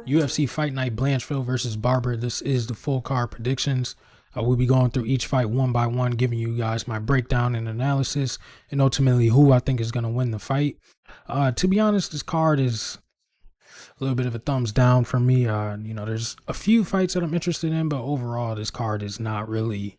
UFC Fight Night Blanchfield versus Barber. This is the full card predictions. We'll be going through each fight one by one, giving you guys my breakdown and analysis, and ultimately who I think is going to win the fight. To be honest, this card is a little bit of a thumbs down for me. There's a few fights that I'm interested in, but overall, this card is not really,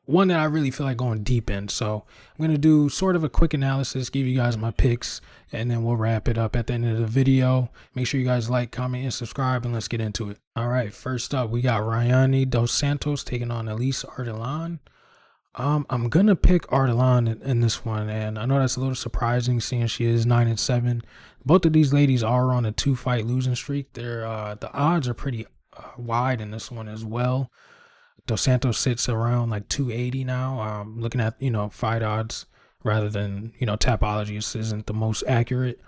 one that I really feel like going deep in. So I'm going to do sort of a quick analysis, give you guys my picks, and then we'll wrap it up at the end of the video. Make sure you guys like, comment, and subscribe, and let's get into it. All right, first up, we got Rayani Dos Santos taking on Elise Ardalan. I'm going to pick Ardalan in this one, and I know that's a little surprising seeing she is 9-7. Both of these ladies are on a 2-fight losing streak. The odds are pretty wide in this one as well. Dos Santos sits around like 280 now. Looking at, fight odds rather than, Tapology, this isn't the most accurate.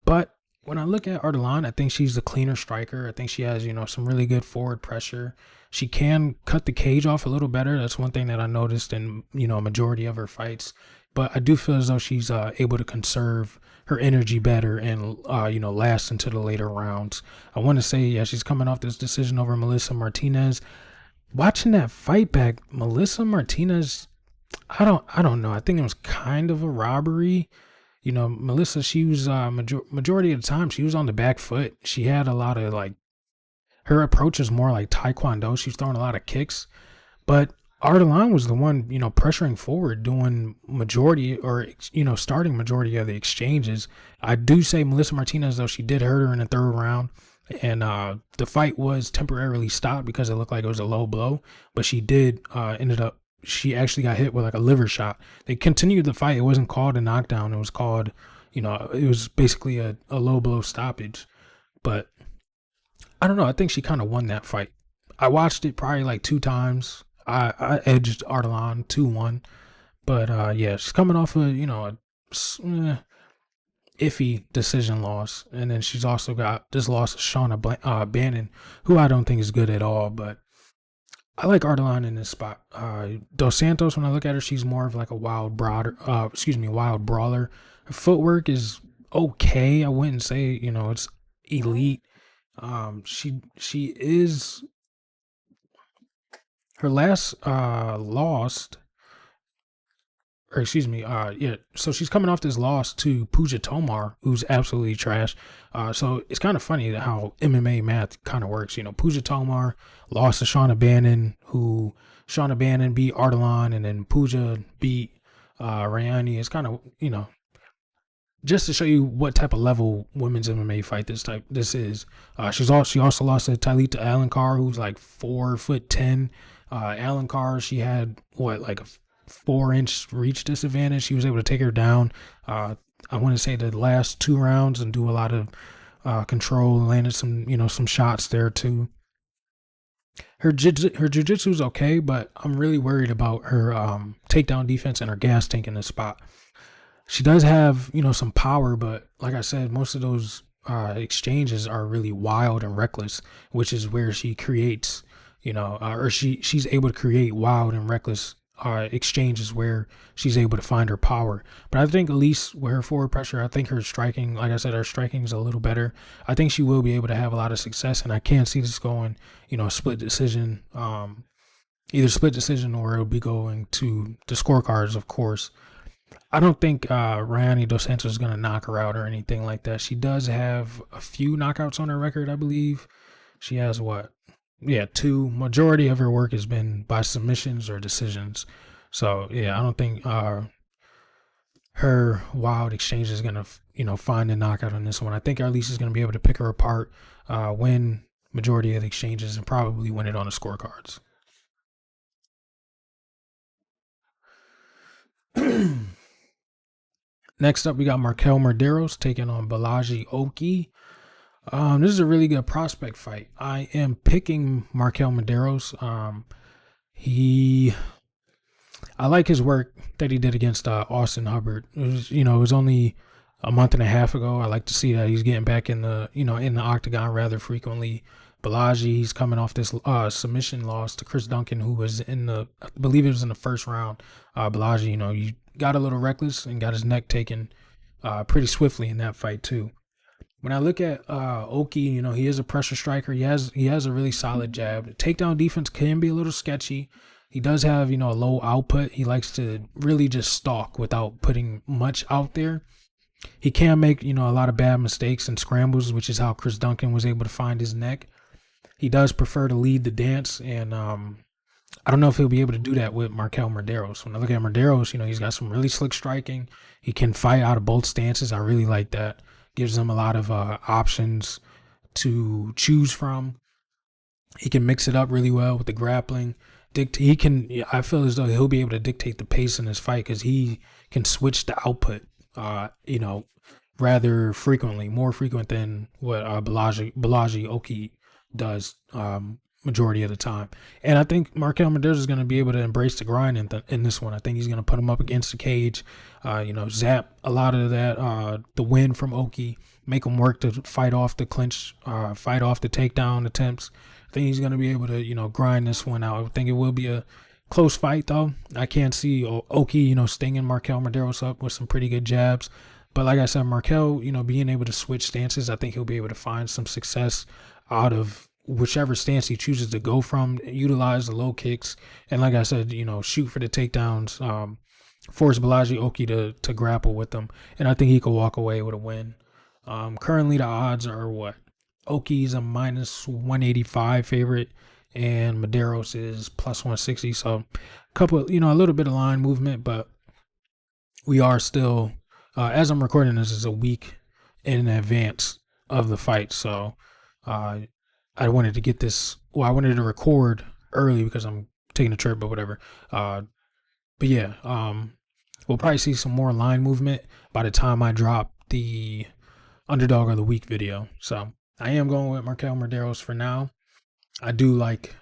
But when I look at Ardalan, I think she's the cleaner striker. I think she has, some really good forward pressure. She can cut the cage off a little better. That's one thing that I noticed in, a majority of her fights. But I do feel as though she's able to conserve her energy better and, last into the later rounds. I want to say, yeah, she's coming off this decision over Melissa Martinez. Watching that fight back, Melissa Martinez, I don't know. I think it was kind of a robbery. Melissa, she was majority of the time she was on the back foot. She had a lot of her approach is more like Taekwondo. She's throwing a lot of kicks, but Ardalan was the one pressuring forward, doing majority or starting majority of the exchanges. I do say Melissa Martinez though, she did hurt her in the third round. And the fight was temporarily stopped because it looked like it was a low blow, but she did she actually got hit with like a liver shot. They continued the fight. It wasn't called a knockdown. It was called, it was basically a low blow stoppage. But I don't know. I think she kind of won that fight. I watched it probably like 2 times. I edged Ardalan 2-1. But yeah, she's coming off iffy decision loss, and then she's also got this loss of Shauna Bannon, who I don't think is good at all, but I like Ardalan in this spot. Dos Santos, when I look at her, she's more of like a wild brawler. Her footwork is okay. I wouldn't say it's elite. She is her last lost. Or excuse me, so she's coming off this loss to Pooja Tomar, who's absolutely trash. So it's kind of funny how MMA math kind of works. Pooja Tomar lost to Shauna Bannon, who Shauna Bannon beat Ardalan, and then Pooja beat Rayani. It's kind of, just to show you what type of level women's MMA fight this is. She also lost to Talita Alencar, who's like 4'10". Alencar, she had like a 4-inch reach disadvantage. She was able to take her down. I want to say the last 2 rounds and do a lot of control, landed some shots there too. Her jiu-jitsu is okay, but I'm really worried about her takedown defense and her gas tank in this spot. She does have some power, but like I said, most of those exchanges are really wild and reckless, which is where she creates she's able to create wild and reckless exchanges where she's able to find her power. But I think Elise, with her forward pressure, I think her striking, like I said, her striking is a little better. I think she will be able to have a lot of success, and I can't see this going, a split decision, either split decision or it'll be going to the scorecards, of course. I don't think Rayani Dos Santos is going to knock her out or anything like that. She does have a few knockouts on her record, I believe. She has 2. Majority of her work has been by submissions or decisions. So yeah, I don't think her wild exchange is gonna find a knockout on this one. I think Elise is gonna be able to pick her apart, win majority of the exchanges, and probably win it on the scorecards. Next up, we got Markel Medeiros taking on Balaji Oki. This is a really good prospect fight. I am picking Markel Medeiros. I like his work that he did against Austin Hubbard. It was only a month and a half ago. I like to see that he's getting back in the octagon rather frequently. Balaji, he's coming off this submission loss to Chris Duncan, who was I believe it was in the first round. Balaji, he got a little reckless and got his neck taken pretty swiftly in that fight too. When I look at Oki, he is a pressure striker. He has a really solid jab. Takedown defense can be a little sketchy. He does have, a low output. He likes to really just stalk without putting much out there. He can make, a lot of bad mistakes and scrambles, which is how Chris Duncan was able to find his neck. He does prefer to lead the dance, and I don't know if he'll be able to do that with Markel Medeiros. When I look at Medeiros, he's got some really slick striking. He can fight out of both stances. I really like that. Gives him a lot of options to choose from. He can mix it up really well with the grappling. I feel as though he'll be able to dictate the pace in this fight because he can switch the output, rather frequently, more frequent than what Balaji Oki does majority of the time. And I think Markel Medeiros is going to be able to embrace the grind in this one. I think he's going to put him up against the cage, zap a lot of that, the win from Oki, make him work to fight off the clinch, fight off the takedown attempts. I think he's going to be able to, grind this one out. I think it will be a close fight, though. I can't see Oki, stinging Markel Medeiros up with some pretty good jabs. But like I said, Markel, being able to switch stances, I think he'll be able to find some success out of whichever stance he chooses to go from, utilize the low kicks. And like I said, shoot for the takedowns, force Balaji Oki to grapple with them. And I think he could walk away with a win. Currently, the odds are what? Oki's a minus 185 favorite, and Medeiros is plus 160. So, a little bit of line movement, but we are still, as I'm recording this, is a week in advance of the fight. So, I wanted to get this. Well, I wanted to record early because I'm taking a trip, but whatever. But yeah, we'll probably see some more line movement by the time I drop the underdog of the week video. So I am going with Markel Medeiros for now. I do like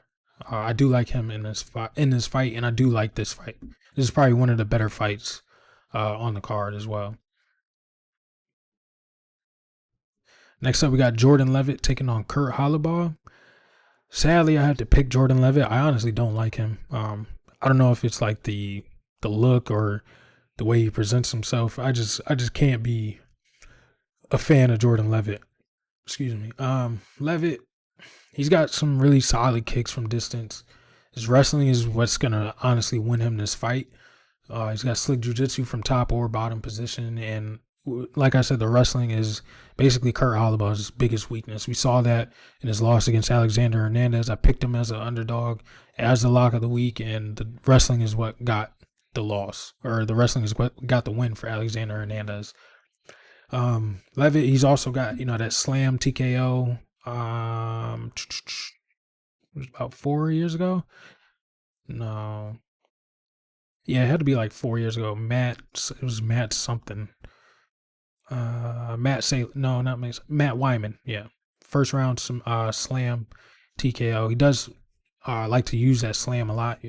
him in this fight, and I do like this fight. This is probably one of the better fights on the card as well. Next up, we got Jordan Levitt taking on Kurt Holobaugh. Sadly, I had to pick Jordan Levitt. I honestly don't like him. I don't know if it's like the look or the way he presents himself. I just can't be a fan of Jordan Levitt. Excuse me. Levitt, he's got some really solid kicks from distance. His wrestling is what's gonna honestly win him this fight. He's got slick jiu-jitsu from top or bottom position, and like I said, the wrestling is basically Kurt Holobaugh's biggest weakness. We saw that in his loss against Alexander Hernandez. I picked him as an underdog, as the lock of the week, and the wrestling is what got the loss, or the wrestling is what got the win for Alexander Hernandez. Levitt, he's also got, that slam TKO, it was about 4 years ago. No. Yeah, it had to be like 4 years ago. It was Matt something. Matt Wyman. Yeah. First round, some slam TKO. He does like to use that slam a lot.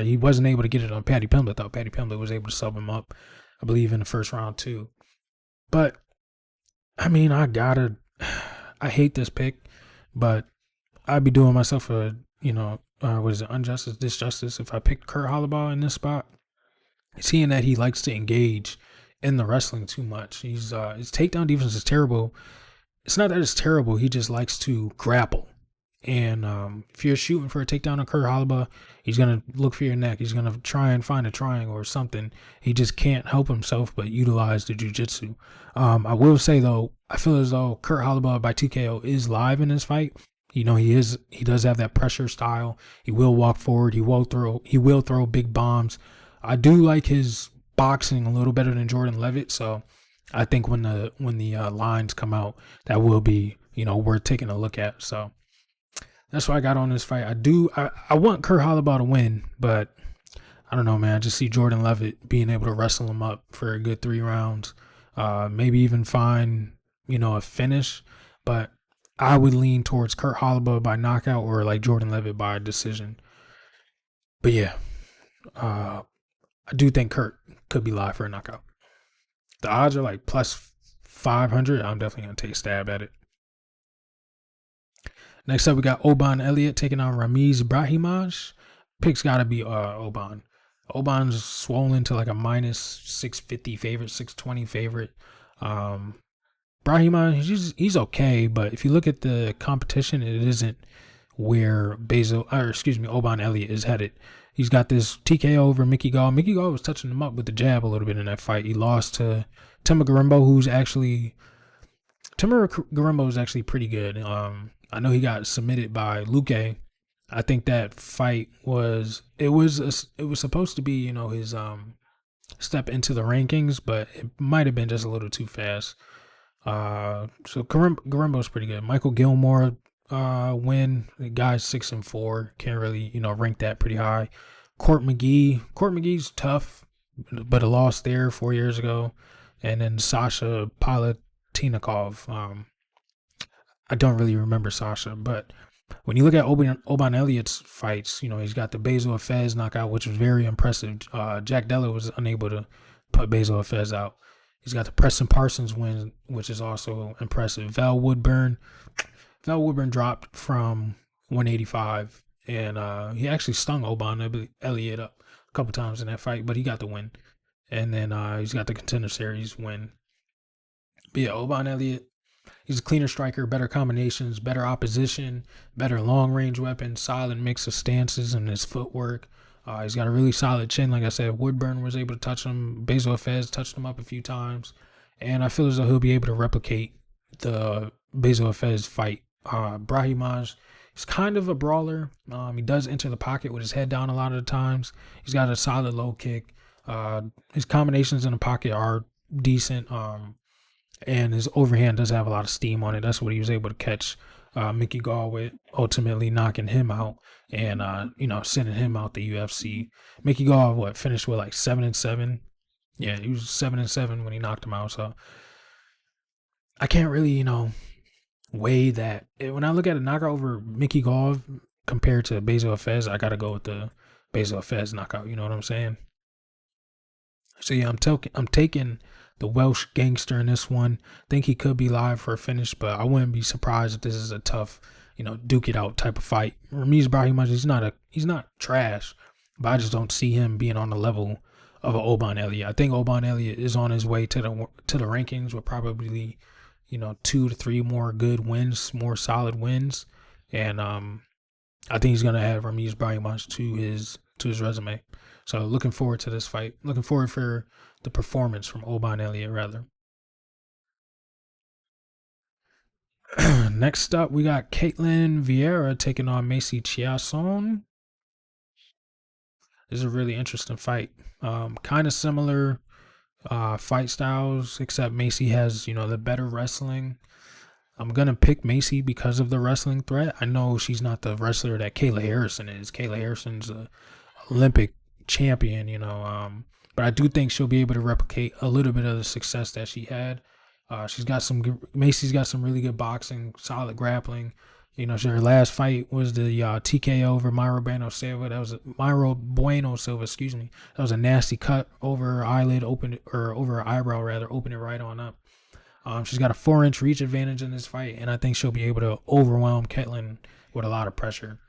He wasn't able to get it on Paddy Pimblett, though. Paddy Pimblett was able to sub him up, I believe, in the first round too. But I mean, I hate this pick, but I'd be doing myself a, disjustice if I picked Kurt Holobaugh in this spot. Seeing that he likes to engage in the wrestling too much. His takedown defense is terrible. It's not that it's terrible. He just likes to grapple. And if you're shooting for a takedown on Kurt Holobaugh, he's going to look for your neck. He's going to try and find a triangle or something. He just can't help himself but utilize the jiu-jitsu. I will say, though, I feel as though Kurt Holobaugh by TKO is live in this fight. He does have that pressure style. He will walk forward. He will throw big bombs. I do like his boxing a little better than Jordan Levitt, so I think when the lines come out, that will be worth taking a look at. So that's what I got on this fight. I want Kurt Holobaugh to win, but I don't know, man. I just see Jordan Levitt being able to wrestle him up for a good 3 rounds, maybe even find a finish. But I would lean towards Kurt Holobaugh by knockout or like Jordan Levitt by decision. But yeah, I do think Kurt could be live for a knockout. The odds are like plus 500. I'm definitely going to take a stab at it. Next up, we got Oban Elliott taking on Ramiz Brahimaj. Pick's got to be Oban. Oban's swollen to like a minus 650 favorite, 620 favorite. Brahima, he's okay, but if you look at the competition, it isn't where Oban Elliott is headed. He's got this TKO over Mickey Gall. Mickey Gall was touching him up with the jab a little bit in that fight. He lost to Timur Garimbo, Timur Garimbo is actually pretty good. I know he got submitted by Luque. I think that fight was supposed to be, you know, his step into the rankings, but it might have been just a little too fast. So Garimbo's pretty good. Michael Gilmore win. The guy's 6-4. Can't really, you know, rank that pretty high. Court McGee's tough, but a loss there 4 years ago. And then Sasha Palatinikov. I don't really remember Sasha, but when you look at Oban Elliott's fights, you know, he's got the Bezo Fez knockout, which was very impressive. Jack Della was unable to put Bezo Fez out. He's got the Preston Parsons win, which is also impressive. Val Woodburn dropped from 185, and he actually stung Oban Elliott up a couple times in that fight, but he got the win. And then he's got the Contender Series win. But yeah, Oban Elliott, he's a cleaner striker, better combinations, better opposition, better long-range weapons, solid mix of stances and his footwork. He's got a really solid chin. Like I said, Woodburn was able to touch him. Bezo Fez touched him up a few times. And I feel as though he'll be able to replicate the Bezo Fez fight. Brahimaj is kind of a brawler. He does enter the pocket with his head down a lot of the times. He's got a solid low kick. His combinations in the pocket are decent. And his overhand does have a lot of steam on it. That's what he was able to catch Mickey Gall with, ultimately knocking him out and you know, sending him out the UFC. Mickey Gall finished with like 7-7. Yeah, he was 7-7 when he knocked him out. So I can't really, you know, weigh that. When I look at a knockout over Mickey Gall compared to Bezo Fez, I gotta go with the Bezo Fez knockout. You know what I'm saying? So yeah, I'm taking the Welsh gangster in this one. Think he could be live for a finish, but I wouldn't be surprised if this is a tough, you know, duke it out type of fight. Ramiz Brahimaj, he's not trash, but I just don't see him being on the level of an Oban Elliott. I think Oban Elliott is on his way to the rankings with probably, you know, 2 to 3 more good wins, more solid wins, and I think he's gonna add Ramiz Brahimaj to his resume. So looking forward to this fight. Looking forward for the performance from Oban Elliott, rather. Next up, we got Caitlin Vieira taking on Macy Chiasson. This is a really interesting fight. Kind of similar fight styles, except Macy has, you know, the better wrestling. I'm going to pick Macy because of the wrestling threat. I know she's not the wrestler that Kayla Harrison is. Kayla Harrison's an Olympic champion, you know, but I do think she'll be able to replicate a little bit of the success that she had. Macy's got some really good boxing, solid grappling. You know, her last fight was the TKO over Myro Bueno Silva. Excuse me. That was a nasty cut over her eyelid, over her eyebrow rather, opened it right on up. She's got a 4-inch reach advantage in this fight, and I think she'll be able to overwhelm Caitlin with a lot of pressure.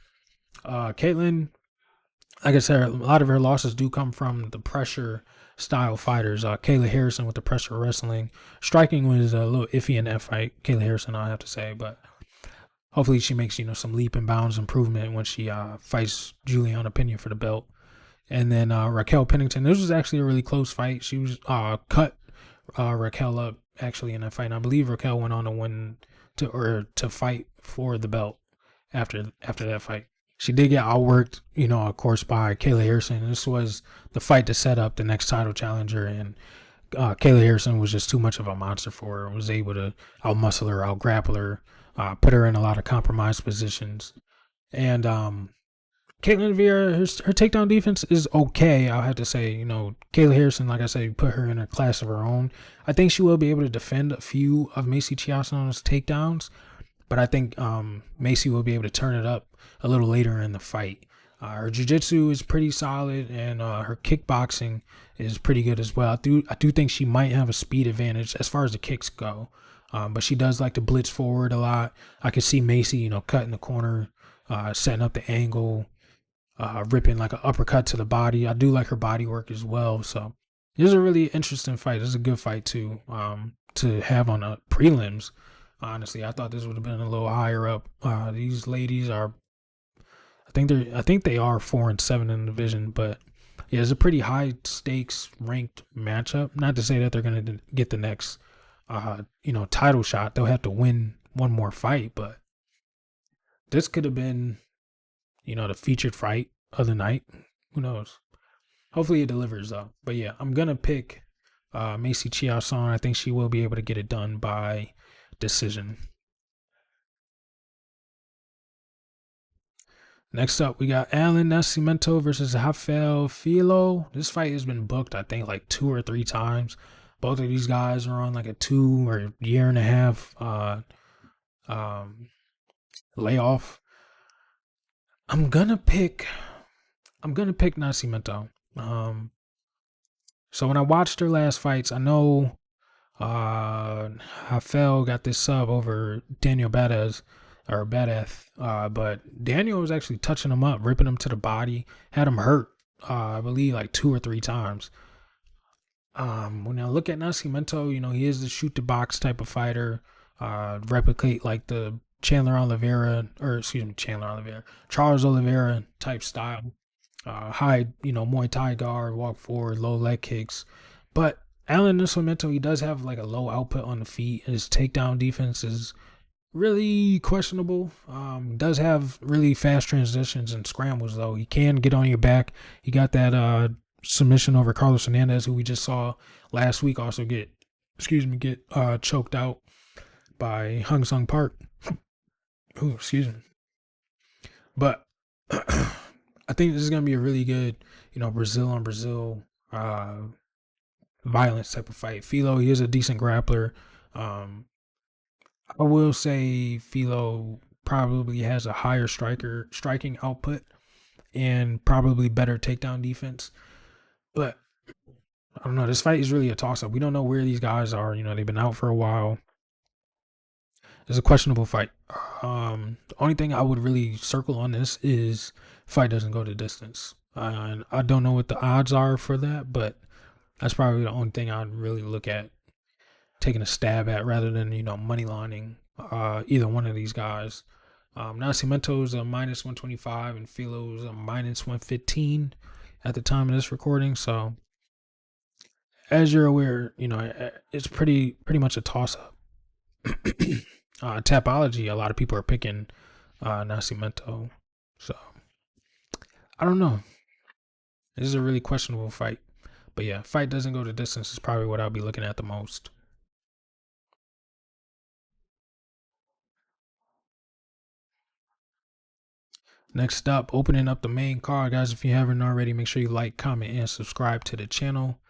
Caitlin, like I said, a lot of her losses do come from the pressure style fighters. Kayla Harrison with the pressure wrestling. Striking was a little iffy in that fight. Kayla Harrison, I have to say, but hopefully she makes, you know, some leap and bounds improvement when she fights Juliana Pena for the belt. And then Raquel Pennington. This was actually a really close fight. She was cut Raquel up actually in that fight. And I believe Raquel went on to win to fight for the belt after that fight. She did get outworked, you know, of course, by Kayla Harrison. This was the fight to set up the next title challenger, and Kayla Harrison was just too much of a monster for her. Was able to outmuscle her, outgrapple her, put her in a lot of compromised positions. And Caitlin Vieira, her takedown defense is okay, I'll have to say. You know, Kayla Harrison, like I said, put her in a class of her own. I think she will be able to defend a few of Macy Chiasson's takedowns, but I think Macy will be able to turn it up a little later in the fight. Her jiu-jitsu is pretty solid, and her kickboxing is pretty good as well. I do think she might have a speed advantage as far as the kicks go, but she does like to blitz forward a lot. I could see Macy, you know, cutting the corner, setting up the angle, ripping like an uppercut to the body. I do like her body work as well. So this is a really interesting fight. This is a good fight too. to have on the prelims. Honestly, I thought this would have been a little higher up. These ladies are, I think they are 4-7 in the division, but yeah, it's a pretty high stakes ranked matchup. Not to say that they're gonna get the next, title shot. They'll have to win one more fight, but this could have been, the featured fight of the night. Who knows? Hopefully it delivers though. But yeah, I'm gonna pick Macy Chiasson. I think she will be able to get it done by decision. Next up, we got Alan Nascimento versus Rafael Filo. This fight has been booked, I think, like 2 or 3 times. Both of these guys are on like a 2 or year and a half layoff. I'm gonna pick Nascimento. So when I watched her last fights, I know Rafael got this sub over Daniel Badez or Badeth, but Daniel was actually touching him up, ripping him to the body, had him hurt, I believe like 2 or 3 times. When I look at Nascimento, he is the shoot the box type of fighter, replicate like the Charles Oliveira type style. High, Muay Thai guard, walk forward, low leg kicks. But Alan Nascimento, he does have like a low output on the feet. His takedown defense is really questionable. Does have really fast transitions and scrambles though. He can get on your back. He got that submission over Carlos Hernandez, who we just saw last week, also get choked out by Hung Sung Park. Ooh, excuse me. But I think this is gonna be a really good, Brazil on Brazil violence type of fight. Filo, he is a decent grappler. I will say Filo probably has a higher striking output and probably better takedown defense. But I don't know. This fight is really a toss-up. We don't know where these guys are. They've been out for a while. It's a questionable fight. The only thing I would really circle on this is fight doesn't go the distance. And I don't know what the odds are for that, but that's probably the only thing I'd really look at taking a stab at rather than, money lining either one of these guys. Nascimento's a minus 125 and Filo's a minus 115 at the time of this recording. So as you're aware, it's pretty much a toss-up. Tapology, a lot of people are picking Nascimento. So I don't know. This is a really questionable fight. But yeah, fight doesn't go the distance is probably what I'll be looking at the most. Next up, opening up the main card, guys. If you haven't already, make sure you like, comment, and subscribe to the channel.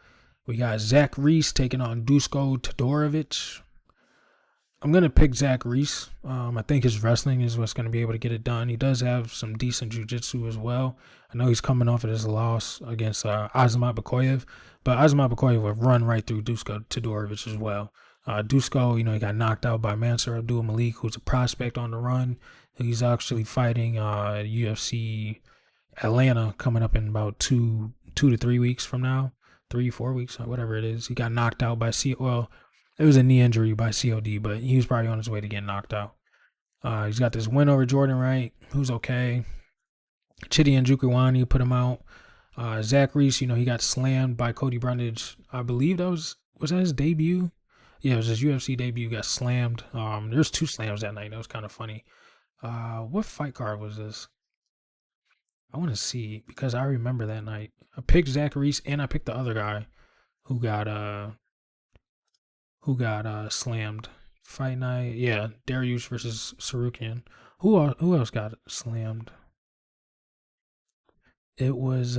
We got Zach Reese taking on Dusko Todorovic. I'm going to pick Zach Reese. I think his wrestling is what's going to be able to get it done. He does have some decent jiu-jitsu as well. I know he's coming off of his loss against Azamat Bakoyev, but Azamat Bakoyev would run right through Dusko Todorovic as well. Dusko, he got knocked out by Mansour Abdul Malik, who's a prospect on the run. He's actually fighting UFC Atlanta coming up in about 2 to 3 weeks from now. 3-4 weeks, whatever it is. He got knocked out by it was a knee injury by COD, but he was probably on his way to get knocked out. He's got this win over Jordan Wright, who's okay. Chidi Njokuani put him out. Zach Reese, he got slammed by Cody Brundage. I believe was that his debut? Yeah, it was his UFC debut. Got slammed. There's 2 slams that night. That was kind of funny. What fight card was this? I want to see because I remember that night. I picked Zach Reese and I picked the other guy who got slammed. Fight night, yeah, Dariush versus Sarukian. Who else got slammed? It was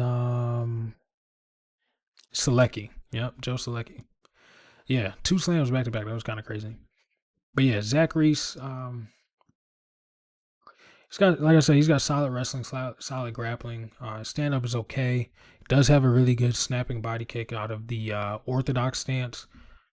Selecki. Yep, Joe Selecki. Yeah, 2 slams back to back. That was kind of crazy. But yeah, Zach Reese. He's got, like I said, he's got solid wrestling, solid grappling. Stand up is okay. He does have a really good snapping body kick out of the orthodox stance.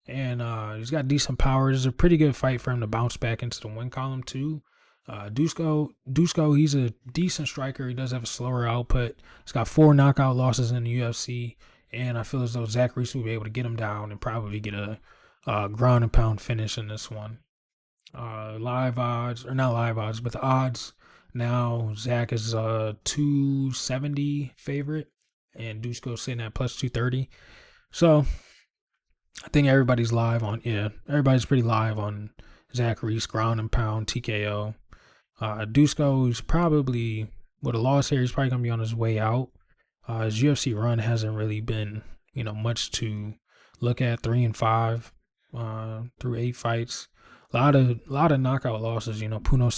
And he's got decent power. It's a pretty good fight for him to bounce back into the win column too. Dusko, he's a decent striker. He does have a slower output. He's got 4 knockout losses in the UFC, and I feel as though Zach Reese will be able to get him down and probably get a ground and pound finish in this one. Live odds, or not live odds, but the odds now, Zach is a 270 favorite, and Dusko sitting at plus 230. So I think everybody's live on, yeah, everybody's pretty live on Zach Reese, ground and pound, TKO. Dusko is probably, with a loss here, he's probably going to be on his way out. His UFC run hasn't really been, much to look at. 3-5 through 8 fights. A lot of knockout losses. Puno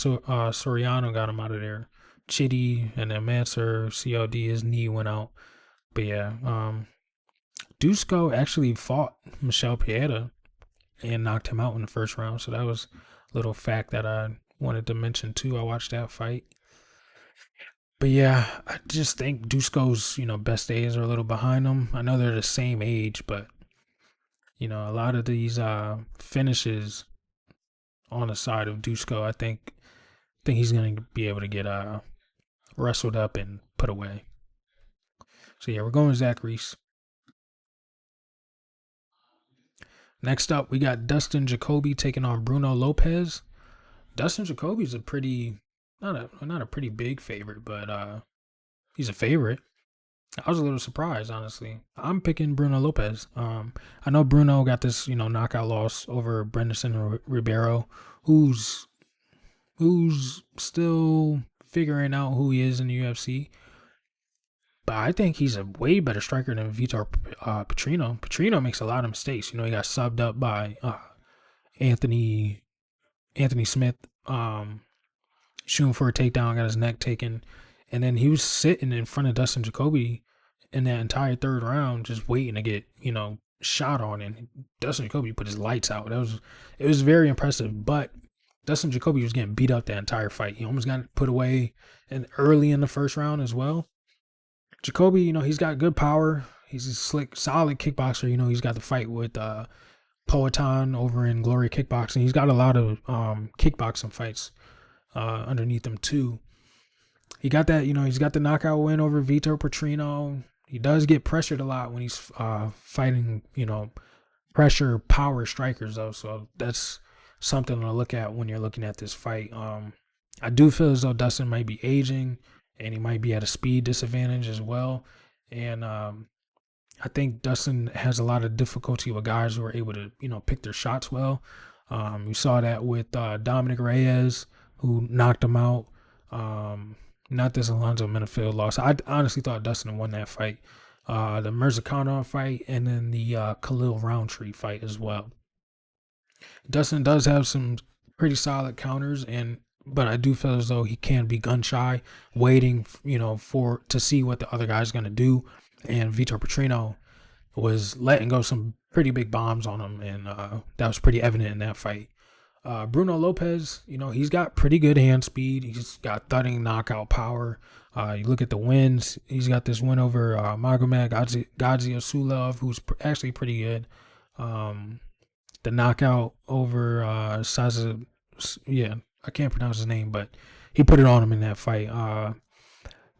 Soriano got him out of there. Chitty and then Mansour COD, his knee went out. But yeah, Dusko actually fought Michel Pieta and knocked him out in the first round. So that was a little fact that I wanted to mention too. I watched that fight. But yeah, I just think Dusko's, best days are a little behind him. I know they're the same age, but a lot of these finishes on the side of Dusko, I think he's gonna be able to get wrestled up and put away. So yeah, we're going with Zach Reese. Next up, we got Dustin Jacoby taking on Bruno Lopez. Dustin Jacoby's a pretty, not a pretty big favorite, but he's a favorite. I was a little surprised, honestly. I'm picking Bruno Lopez. I know Bruno got this, knockout loss over Brenderson Ribeiro, who's still figuring out who he is in the UFC. But I think he's a way better striker than Vitor Petrino. Petrino makes a lot of mistakes. He got subbed up by Anthony Smith, shooting for a takedown, got his neck taken. And then he was sitting in front of Dustin Jacoby in that entire third round, just waiting to get, shot on. And Dustin Jacoby put his lights out. It was very impressive. But Dustin Jacoby was getting beat up the entire fight. He almost got put away early in the first round as well. Jacoby, he's got good power. He's a slick, solid kickboxer. He's got the fight with Poatan over in Glory Kickboxing. He's got a lot of kickboxing fights underneath him too. He got that, he's got the knockout win over Vitor Petrino. He does get pressured a lot when he's fighting, pressure power strikers though. So that's something to look at when you're looking at this fight. I do feel as though Dustin might be aging and he might be at a speed disadvantage as well. And I think Dustin has a lot of difficulty with guys who are able to, pick their shots well. We saw that with Dominic Reyes, who knocked him out. Not this Alonzo Menifield loss. I honestly thought Dustin won that fight. The Mirzakhanov fight and then the Khalil Roundtree fight as well. Dustin does have some pretty solid counters, but I do feel as though he can be gun shy, waiting, to see what the other guy's going to do. And Vitor Petrino was letting go some pretty big bombs on him, and that was pretty evident in that fight. Bruno Lopez, he's got pretty good hand speed. He's got thudding knockout power. You look at the wins. He's got this win over Magomed Gadzhiesulov, who's actually pretty good. The knockout over Saza, yeah, I can't pronounce his name, but he put it on him in that fight.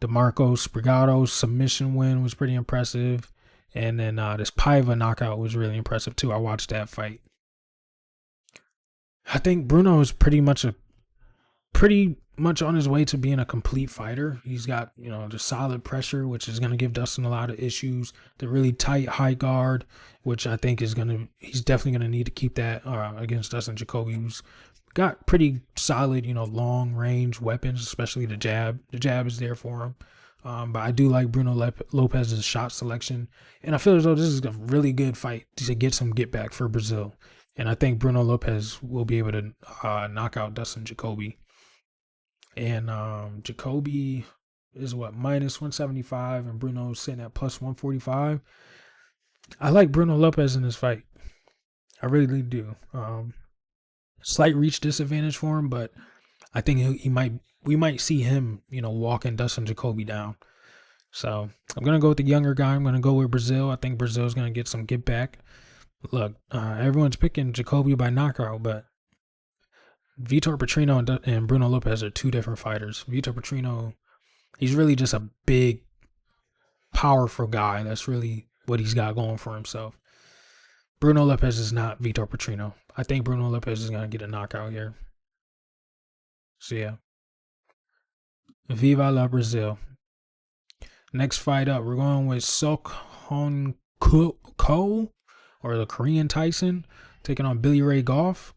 DeMarcos Brigato's submission win was pretty impressive. And then this Paiva knockout was really impressive too. I watched that fight. I think Bruno is pretty much on his way to being a complete fighter. He's got, the solid pressure, which is going to give Dustin a lot of issues. The really tight high guard, which I think he's definitely going to need to keep that against Dustin Jacoby, who's got pretty solid, long range weapons, especially the jab. The jab is there for him. But I do like Bruno Lopez's shot selection. And I feel as though this is a really good fight to get some get back for Brazil. And I think Bruno Lopez will be able to knock out Dustin Jacoby. And Jacoby is minus 175, and Bruno's sitting at plus 145. I like Bruno Lopez in this fight. I really do. Slight reach disadvantage for him, but I think we might see him, walking Dustin Jacoby down. So I'm going to go with the younger guy. I'm going to go with Brazil. I think Brazil's going to get some get back. Look, everyone's picking Jacoby by knockout, but Vitor Petrino and Bruno Lopez are two different fighters. Vitor Petrino, he's really just a big, powerful guy. That's really what he's got going for himself. Bruno Lopez is not Vitor Petrino. I think Bruno Lopez is gonna get a knockout here. So yeah, Viva la Brazil. Next fight up, we're going with Sok Hon Ko, or the Korean Tyson, taking on Billy Ray Goff.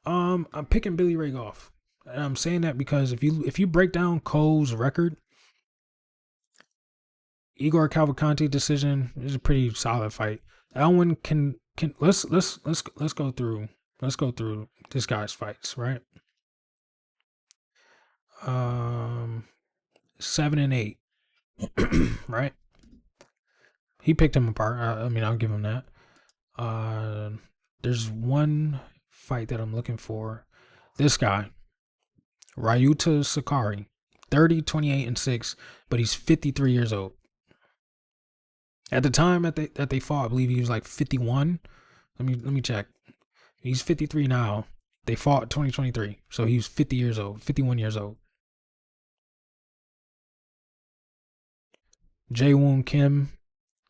I'm picking Billy Ray Goff. And I'm saying that because if you break down Cole's record, Igor Cavalcanti decision is a pretty solid fight. That one can let's go through this guy's fights, right? 7 and 8, right? He picked him apart. I mean, I'll give him that. There's one fight that I'm looking for. This guy, Ryuta Sakari, 30, 28, and 6, but he's 53 years old. At the time that they fought, I believe he was like 51. Let me check. He's 53 now. They fought 2023, so he was 50 years old, 51 years old. Jae-Woon Kim,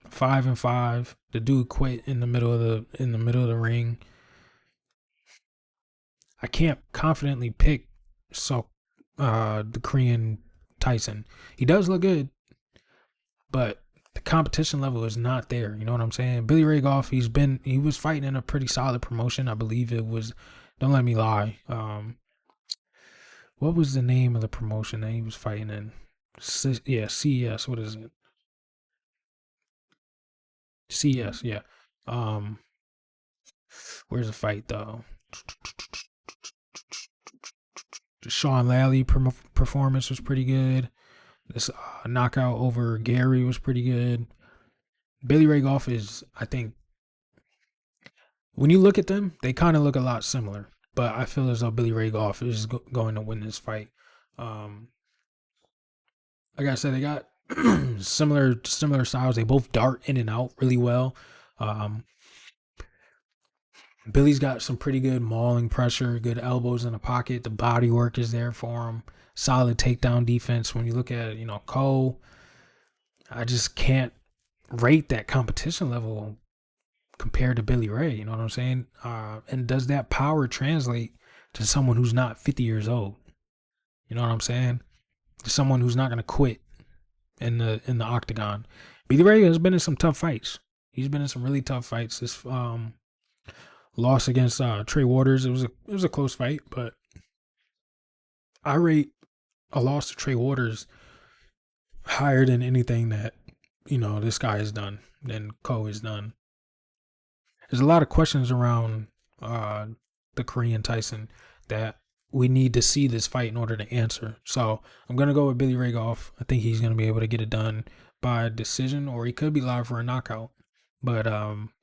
5 and 5. The dude quit in the middle of the ring. I can't confidently pick the Korean Tyson. He does look good, but the competition level is not there. You know what I'm saying? Billy Ray Goff, he was fighting in a pretty solid promotion. I believe it was, don't let me lie. What was the name of the promotion that he was fighting in? Yeah, CES. What is it? CES, yeah. Where's the fight though? The Sean Lally performance was pretty good. This knockout over Gary was pretty good. Billy Ray Goff is, I think, when you look at them, they kind of look a lot similar. But I feel as though Billy Ray Goff is going to win this fight. Like I said, they got similar styles. They both dart in and out really well. Billy's got some pretty good mauling pressure, good elbows in the pocket. The body work is there for him. Solid takedown defense. When you look at, Cole, I just can't rate that competition level compared to Billy Ray. You know what I'm saying? And does that power translate to someone who's not 50 years old? You know what I'm saying? To someone who's not going to quit in the octagon. Billy Ray has been in some tough fights. He's been in some really tough fights. This loss against Trey Waters, it was a close fight, but I rate a loss to Trey Waters higher than anything that this guy has done, than Ko has done. There's a lot of questions around the Korean Tyson that we need to see this fight in order to answer. So I'm gonna go with Billy Ray Goff. I think he's gonna be able to get it done by decision, or he could be live for a knockout. But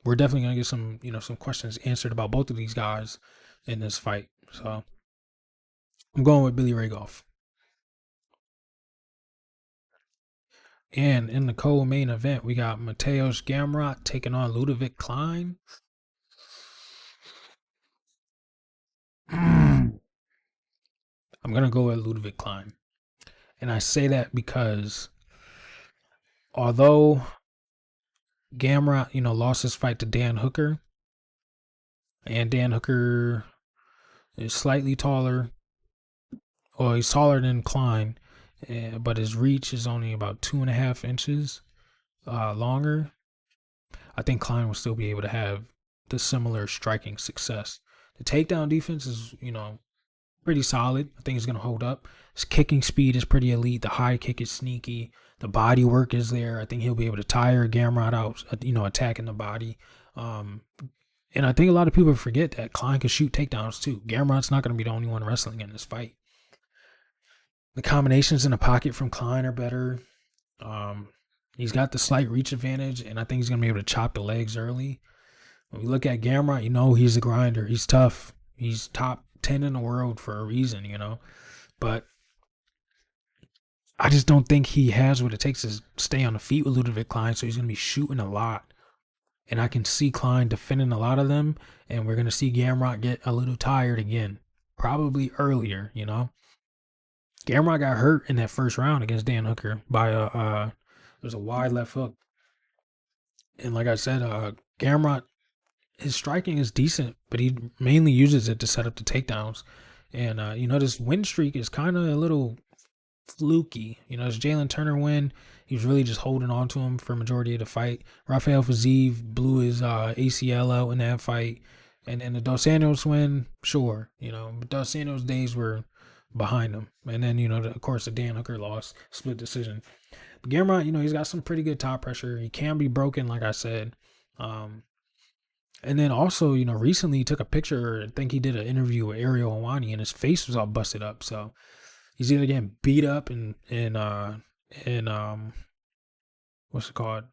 we're definitely gonna get some questions answered about both of these guys in this fight. So I'm going with Billy Ray Goff. And in the co-main event, we got Mateusz Gamrot taking on Ludovic Klein. I'm gonna go with Ludovic Klein, and I say that because although Gamrot, lost his fight to Dan Hooker, and Dan Hooker is slightly taller. Well, he's taller than Klein, but his reach is only about 2.5 inches longer. I think Klein will still be able to have the similar striking success. The takedown defense is, pretty solid. I think it's going to hold up. His kicking speed is pretty elite. The high kick is sneaky. The body work is there. I think he'll be able to tire Gamrot out, attacking the body. And I think a lot of people forget that Klein can shoot takedowns too. Gamrot's not going to be the only one wrestling in this fight. The combinations in the pocket from Klein are better. He's got the slight reach advantage, and I think he's going to be able to chop the legs early. When we look at Gamrot, he's a grinder. He's tough. He's top 10 in the world for a reason, But I just don't think he has what it takes to stay on the feet with Ludovic Klein, so he's going to be shooting a lot. And I can see Klein defending a lot of them, and we're going to see Gamrot get a little tired again. Probably earlier, Gamrot got hurt in that first round against Dan Hooker by it was a wide left hook. And like I said, Gamrot his striking is decent, but he mainly uses it to set up the takedowns. And this win streak is kind of a little fluky. This Jalen Turner win, he was really just holding on to him for majority of the fight. Rafael Fiziev blew his ACL out in that fight. And then the Dos Santos win, sure, but Dos Santos days were behind him. And then, of course, the Dan Hooker loss, split decision. But Gamrot, he's got some pretty good top pressure. He can be broken, like I said. And then also, recently he took a picture. I think he did an interview with Ariel Helwani, and his face was all busted up. So he's either getting beat up in what's it called,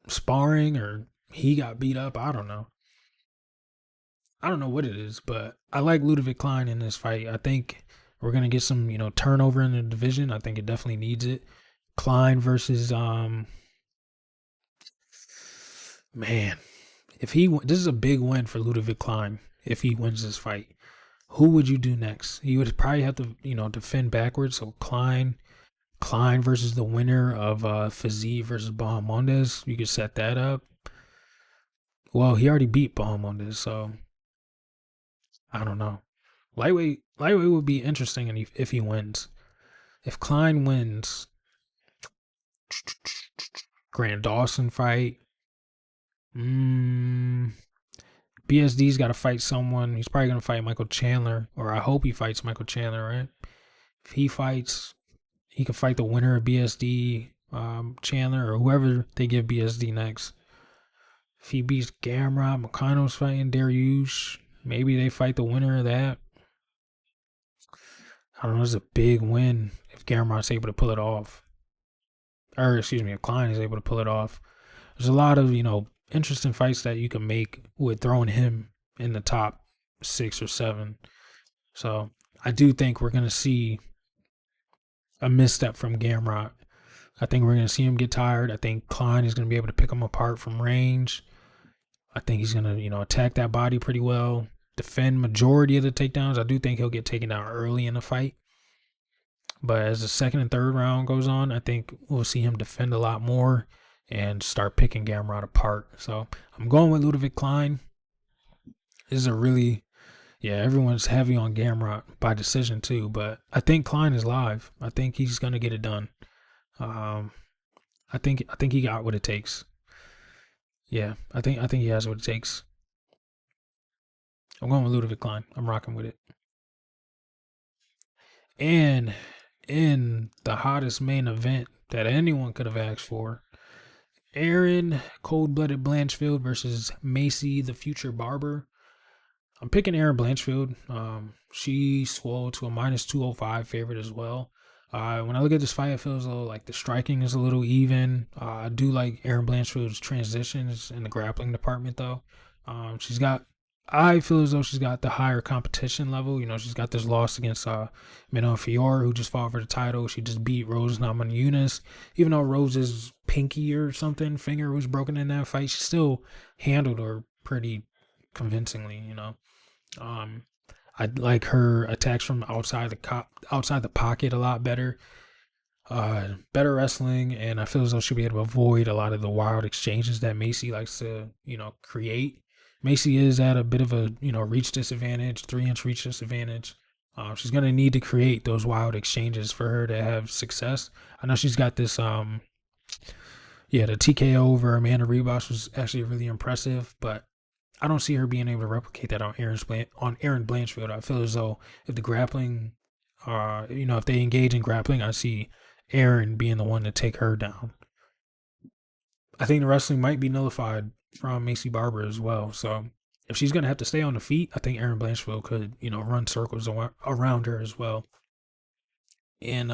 sparring, or he got beat up. I don't know. I don't know what it is, but I like Ludwig Klein in this fight. I think we're gonna get some, turnover in the division. I think it definitely needs it. Klein versus man, if this is a big win for Ludwig Klein. If he wins this fight, who would you do next? You would probably have to, defend backwards. So Klein versus the winner of Fiziev versus Bahamondes. You could set that up. Well, he already beat Bahamondes, so I don't know. Lightweight would be interesting if he wins. If Klein wins, Grant Dawson fight. BSD's got to fight someone. He's probably going to fight Michael Chandler, or I hope he fights Michael Chandler, right? If he fights, he could fight the winner of BSD, Chandler, or whoever they give BSD next. If he beats Gamrot, Moicano's fighting Dariush. Maybe they fight the winner of that. I don't know. It's a big win if Gamrot's able to pull it off. Or, excuse me, if Klein is able to pull it off. There's a lot of, interesting fights that you can make with throwing him in the top 6 or 7. So I do think we're going to see a misstep from Gamrot. I think we're going to see him get tired. I think Klein is going to be able to pick him apart from range. I think he's going to, attack that body pretty well, defend majority of the takedowns. I do think he'll get taken down early in the fight. But as the second and third round goes on, I think we'll see him defend a lot more and start picking Gamrot apart. So I'm going with Ludwig Klein. This is a really, everyone's heavy on Gamrot by decision too, but I think Klein is live. I think he's gonna get it done. I think he got what it takes. Yeah, I think he has what it takes. I'm going with Ludwig Klein. I'm rocking with it. And in the hottest main event that anyone could have asked for, Aaron Cold-Blooded Blanchfield versus Macy the Future Barber. I'm picking Aaron Blanchfield. She swole to a -205 favorite as well. When I look at this fight, it feels like the striking is a little even. I do like Aaron Blanchfield's transitions in the grappling department, though. I feel as though she's got the higher competition level. She's got this loss against Manon Fior, who just fought for the title. She just beat Rose Namajunas. Even though Rose's pinky or something, finger was broken in that fight, she still handled her pretty convincingly, I like her attacks from outside the pocket a lot better. Better wrestling, and I feel as though she'll be able to avoid a lot of the wild exchanges that Macy likes to, create. Macy is at a bit of a, reach disadvantage, 3-inch reach disadvantage. She's gonna need to create those wild exchanges for her to have success. I know she's got this, the TKO over Amanda Ribas was actually really impressive, but I don't see her being able to replicate that on Aaron Blanchfield. I feel as though if the grappling, if they engage in grappling, I see Aaron being the one to take her down. I think the wrestling might be nullified from Macy Barber as well. So if she's going to have to stay on the feet, I think Aaron Blanchfield could, run circles around her as well. And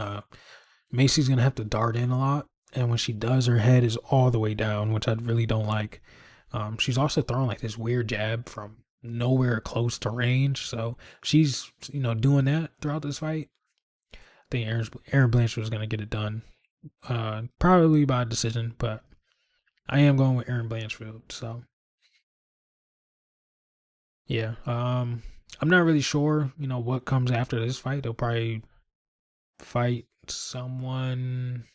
Macy's going to have to dart in a lot. And when she does, her head is all the way down, which I really don't like. She's also throwing like this weird jab from nowhere close to range. So she's, doing that throughout this fight. I think Aaron Blanchfield is going to get it done. Probably by decision, but I am going with Aaron Blanchfield. So yeah, I'm not really sure, what comes after this fight. They'll probably fight someone.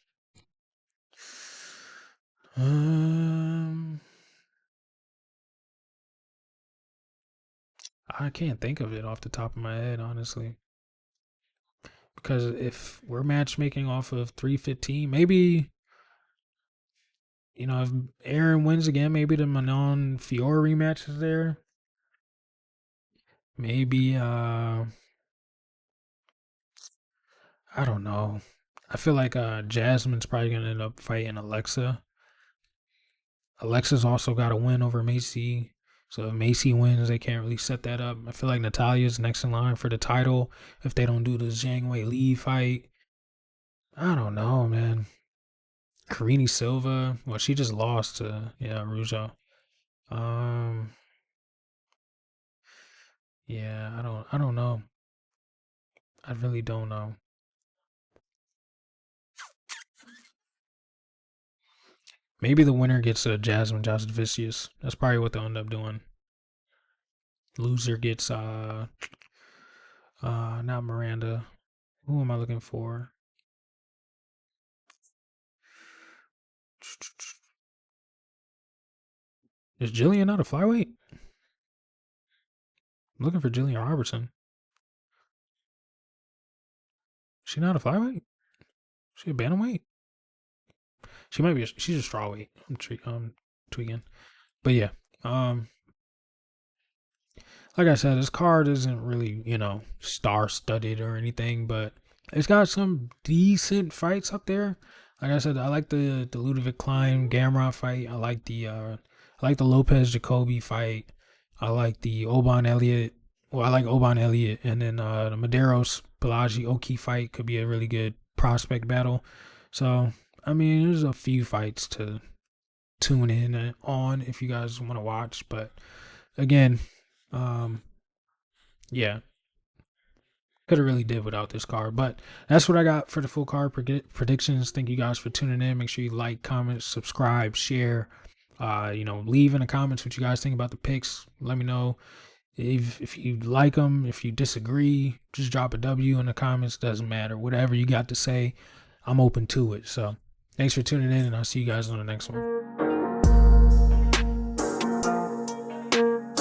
I can't think of it off the top of my head, honestly. Because if we're matchmaking off of 315, maybe, if Aaron wins again, maybe the Manon Fiore rematch is there. Maybe I don't know. I feel like Jasmine's probably gonna end up fighting Alexa. Alexa's also got a win over Macy. So if Macy wins, they can't really set that up. I feel like Natalia's next in line for the title if they don't do the Zhang Wei Li fight. I don't know, man. Karine Silva. Well, she just lost to Rujo. Um, yeah, I don't know. I really don't know. Maybe the winner gets a Jasmine Jasudavicius. That's probably what they'll end up doing. Loser gets not Miranda. Who am I looking for? Is Jillian not a flyweight? I'm looking for Jillian Robertson. She not a flyweight? She a bantamweight? She might be. She's a strawweight. I'm tweaking. But yeah. Like I said, this card isn't really, star studded or anything, but it's got some decent fights up there. Like I said, I like the Ludovic Klein Gamrot fight. I like the Lopez Jacoby fight. I like the Oban Elliott. Well, I like Oban Elliott, and then the Medeiros Pelagi Oki fight could be a really good prospect battle. So I mean, there's a few fights to tune in on if you guys want to watch, but again, yeah, could have really did without this card. But that's what I got for the full card predictions. Thank you guys for tuning in. Make sure you like, comment, subscribe, share. Leave in the comments what you guys think about the picks. Let me know if you like them. If you disagree, just drop a W in the comments. Doesn't matter. Whatever you got to say, I'm open to it. So thanks for tuning in, and I'll see you guys on the next one.